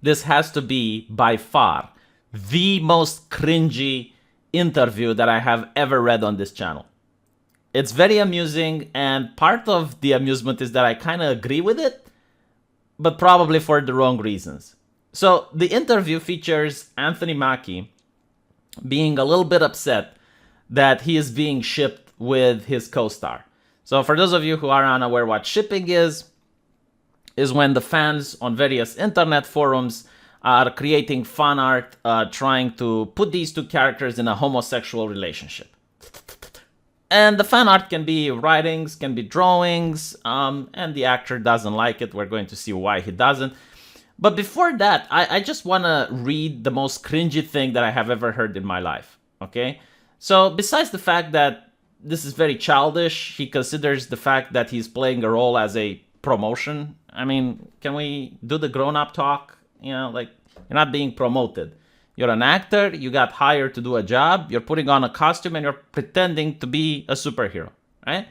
this has to be by far the most cringy interview that I have ever read on this channel. It's very amusing, and part of the amusement is that I kind of agree with it, but probably for the wrong reasons. So the interview features Anthony Mackie being a little bit upset that he is being shipped with his co-star. So for those of you who are unaware what shipping is when the fans on various internet forums are creating fan art trying to put these two characters in a homosexual relationship. And the fan art can be writings, can be drawings, and the actor doesn't like it. We're going to see why he doesn't. But before that, I just want to read the most cringy thing that I have ever heard in my life, okay? So besides the fact that this is very childish, he considers the fact that he's playing a role as a promotion. I mean, can we do the grown-up talk? You know, like, you're not being promoted. You're an actor, you got hired to do a job, you're putting on a costume and you're pretending to be a superhero, right?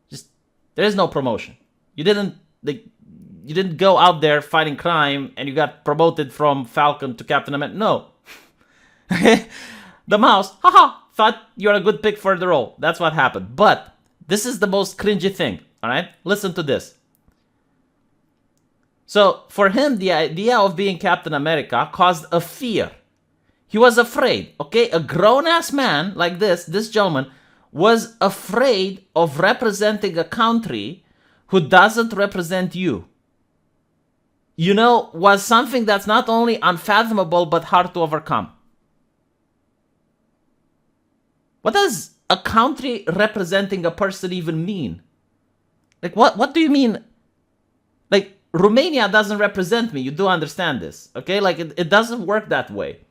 Just, there's no promotion. You didn't go out there fighting crime and you got promoted from Falcon to Captain America. No. The mouse, thought you're a good pick for the role. That's what happened. But this is the most cringy thing, all right? Listen to this. So for him, the idea of being Captain America caused a fear. He was afraid, okay? A grown-ass man like this gentleman, was afraid of representing a country who doesn't represent you. You know, was something that's not only unfathomable, but hard to overcome. What does a country representing a person even mean? Like, what do you mean? Like, Romania doesn't represent me. You do understand this, okay? Like, it doesn't work that way.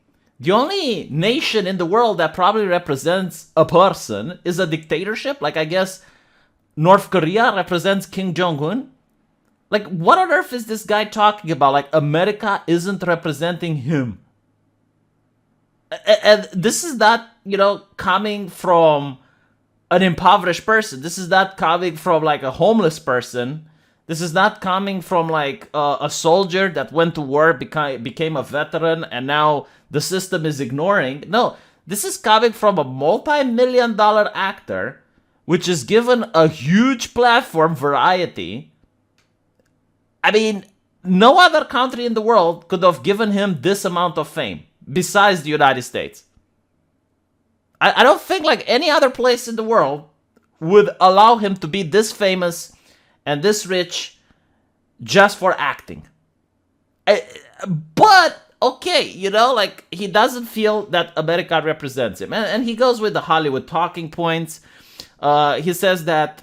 The only nation in the world that probably represents a person is a dictatorship. Like, I guess North Korea represents Kim Jong-un. Like, what on earth is this guy talking about? Like, America isn't representing him. And this is not, you know, coming from an impoverished person. This is not coming from, like, a homeless person. This is not coming from, like, a soldier that went to war, became a veteran, and now the system is ignoring. No, this is coming from a multi-million-dollar actor, which is given a huge platform, Variety. I mean, no other country in the world could have given him this amount of fame, besides the United States. I don't think, like, any other place in the world would allow him to be this famous and this rich just for acting. But, okay, you know, like, he doesn't feel that America represents him. And he goes with the Hollywood talking points. He says that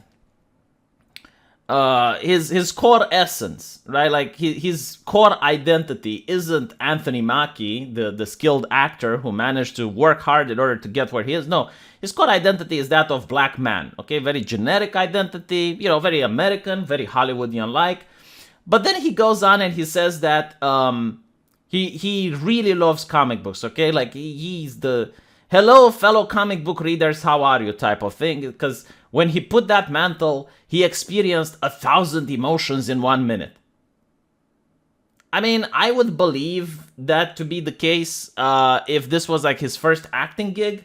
his core essence, right? Like, his core identity isn't Anthony Mackie, the skilled actor who managed to work hard in order to get where he is. No, his core identity is that of black man, okay? Very generic identity, you know, very American, very Hollywoodian-like. But then he goes on and he says that he really loves comic books, okay? Like, he's the hello, fellow comic book readers, how are you type of thing, because when he put that mantle, he experienced 1,000 emotions in 1 minute. I mean, I would believe that to be the case if this was like his first acting gig.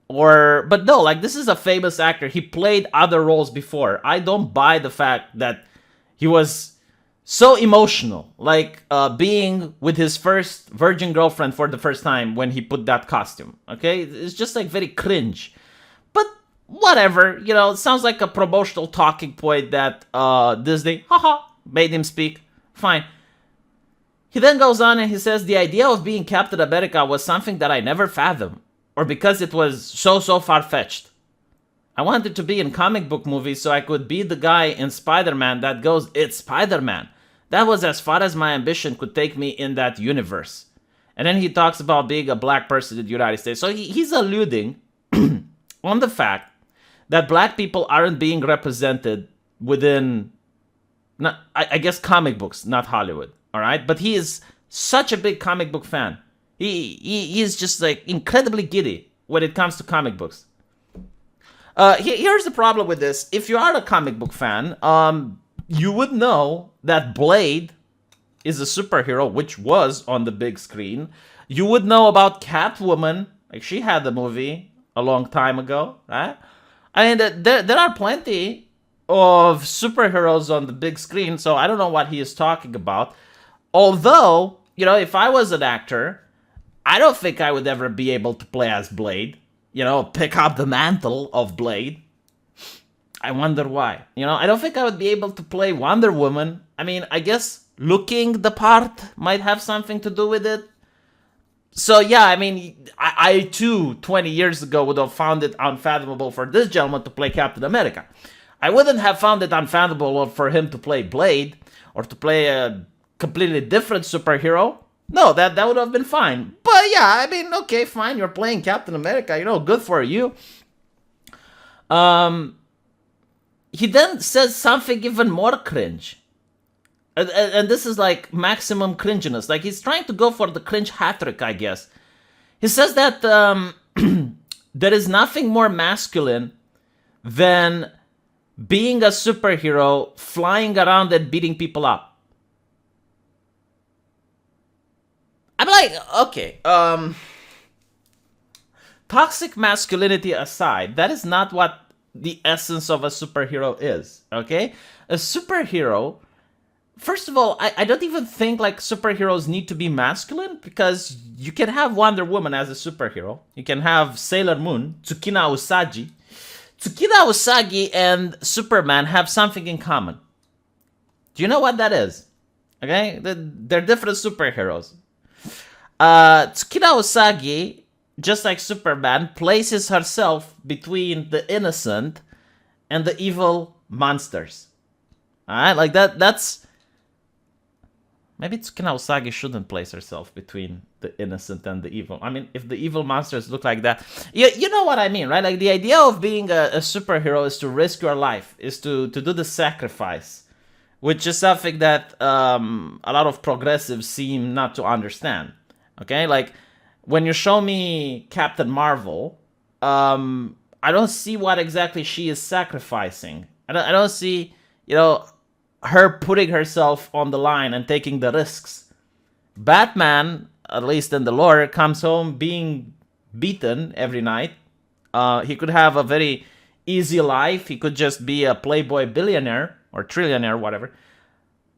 But no, like, this is a famous actor. He played other roles before. I don't buy the fact that he was so emotional, like being with his first virgin girlfriend for the first time when he put that costume, okay? It's just, like, very cringe. But whatever, you know, it sounds like a promotional talking point that Disney, made him speak. Fine. He then goes on and he says, the idea of being Captain America was something that I never fathomed, or because it was so far-fetched. I wanted to be in comic book movies so I could be the guy in Spider-Man that goes, it's Spider-Man. That was as far as my ambition could take me in that universe. And then he talks about being a black person in the United States. So he's alluding on the fact that black people aren't being represented within, I guess, comic books, not Hollywood, all right? But he is such a big comic book fan. He is just, like, incredibly giddy when it comes to comic books. Here's the problem with this. If you are a comic book fan, you would know that Blade is a superhero, which was on the big screen. You would know about Catwoman, like she had the movie a long time ago, right? I mean, there are plenty of superheroes on the big screen, so I don't know what he is talking about. Although, if I was an actor, I don't think I would ever be able to play as Blade. Pick up the mantle of Blade. I wonder why. I don't think I would be able to play Wonder Woman. I mean, I guess looking the part might have something to do with it. So yeah, I mean, I too, 20 years ago, would have found it unfathomable for this gentleman to play Captain America. I wouldn't have found it unfathomable for him to play Blade or to play a completely different superhero. No, that would have been fine. But yeah, I mean, okay, fine, you're playing Captain America, good for you. He then says something even more cringe. And this is like maximum cringiness. Like he's trying to go for the cringe hat trick, I guess. He says that there is nothing more masculine than being a superhero, flying around and beating people up. I'm like, okay, toxic masculinity aside, that is not what the essence of a superhero is, okay? A superhero, first of all, I don't even think like superheroes need to be masculine, because you can have Wonder Woman as a superhero. You can have Sailor Moon, Tsukina Usagi. Tsukina Usagi and Superman have something in common. Do you know what that is? Okay? They're different superheroes. Tsukina Usagi, just like Superman, places herself between the innocent and the evil monsters. Alright? Like that's... Maybe Tsukina Usagi shouldn't place herself between the innocent and the evil. I mean, if the evil monsters look like that... You know what I mean, right? Like, the idea of being a superhero is to risk your life, is to do the sacrifice, which is something that a lot of progressives seem not to understand. Okay? Like, when you show me Captain Marvel, I don't see what exactly she is sacrificing. I don't see, her putting herself on the line and taking the risks. Batman, at least in the lore, comes home being beaten every night. He could have a very easy life. He could just be a playboy billionaire or trillionaire, whatever.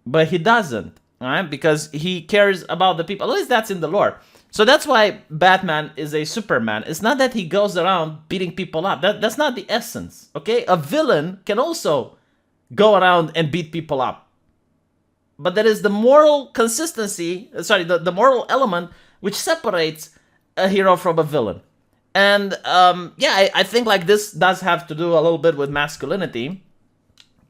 But he doesn't, right? Because he cares about the people. At least that's in the lore. So that's why Batman is a Superman. It's not that he goes around beating people up. That's not the essence, okay? A villain can also go around and beat people up. But there is the moral consistency, the moral element which separates a hero from a villain. And I think like this does have to do a little bit with masculinity,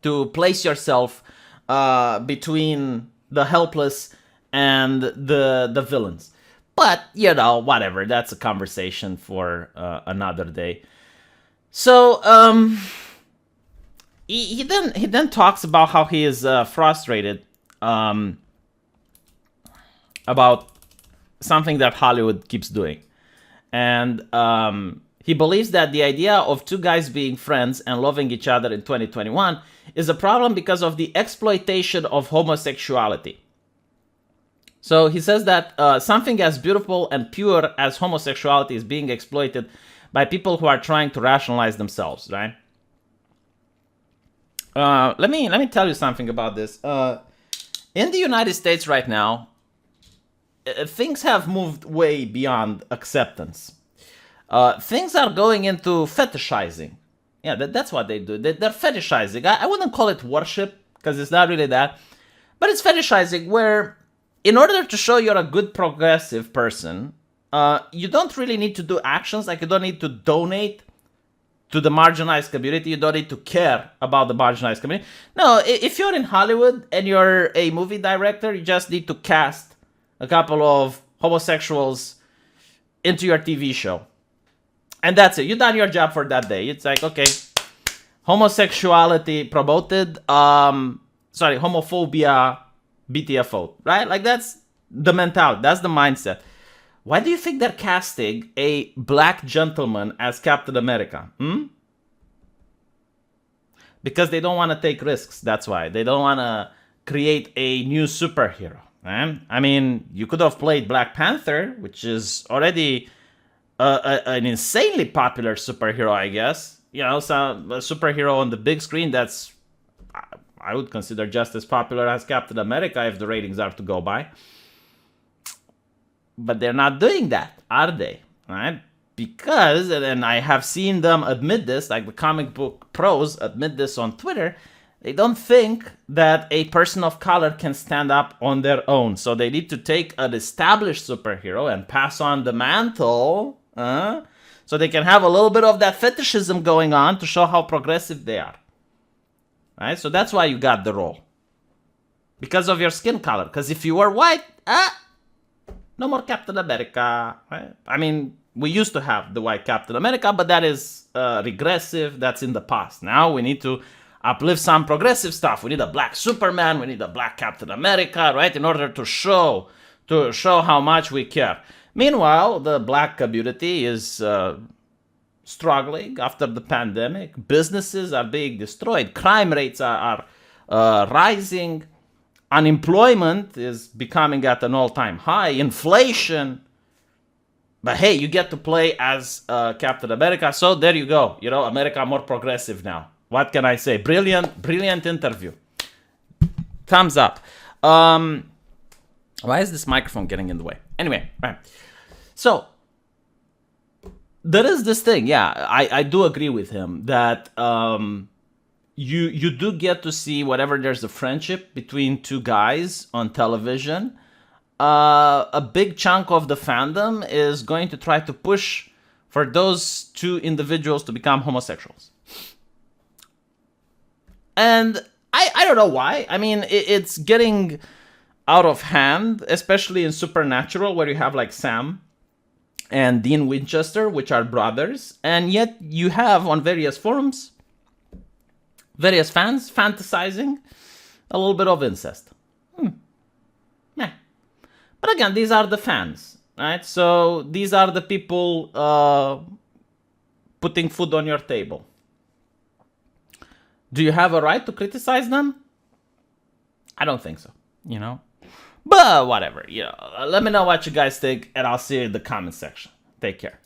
to place yourself between the helpless and the villains. But, whatever, that's a conversation for another day. So, he then talks about how he is frustrated about something that Hollywood keeps doing. And he believes that the idea of two guys being friends and loving each other in 2021 is a problem because of the exploitation of homosexuality. So he says that something as beautiful and pure as homosexuality is being exploited by people who are trying to rationalize themselves, right? Let me tell you something about this. In the United States right now, things have moved way beyond acceptance. Things are going into fetishizing. Yeah, that's what they do. They're fetishizing. I wouldn't call it worship, because it's not really that. But it's fetishizing, where in order to show you're a good progressive person, you don't really need to do actions. Like, you don't need to donate to the marginalized community. You don't need to care about the marginalized community. No, if you're in Hollywood and you're a movie director, you just need to cast a couple of homosexuals into your TV show. And that's it. You've done your job for that day. It's like, okay, homosexuality promoted, homophobia BTFO, right? Like, that's the mentality. That's the mindset. Why do you think they're casting a black gentleman as Captain America? Because they don't want to take risks. That's why. They don't want to create a new superhero. I mean, you could have played Black Panther, which is already an insanely popular superhero, I guess. You know, some a superhero on the big screen that's, I would consider, just as popular as Captain America if the ratings are to go by. But they're not doing that, are they? Right? Because, and I have seen them admit this, like the comic book pros admit this on Twitter, they don't think that a person of color can stand up on their own. So they need to take an established superhero and pass on the mantle, so they can have a little bit of that fetishism going on to show how progressive they are. Right? So that's why you got the role. Because of your skin color. Because if you were white, no more Captain America. Right? I mean, we used to have the white Captain America, but that is regressive. That's in the past. Now we need to uplift some progressive stuff. We need a black Superman. We need a black Captain America, right? In order to show how much we care. Meanwhile, the black community is struggling after the pandemic. Businesses are being destroyed. Crime rates are rising. Unemployment is becoming at an all-time high. Inflation. But hey, you get to play as Captain America. So there you go. You know, America more progressive now. What can I say? Brilliant interview. Thumbs up. Why is this microphone getting in the way? Anyway, right. So there is this thing. Yeah, I do agree with him that you do get to see whatever there's a friendship between two guys on television. A big chunk of the fandom is going to try to push for those two individuals to become homosexuals. And I don't know why. I mean, it's getting out of hand, especially in Supernatural, where you have like Sam and Dean Winchester, which are brothers. And yet you have on various forums, various fans fantasizing a little bit of incest. Meh. But again, these are the fans, right? So these are the people putting food on your table. Do you have a right to criticize them? I don't think so, you know? But whatever, you know. Let me know what you guys think, and I'll see you in the comment section. Take care.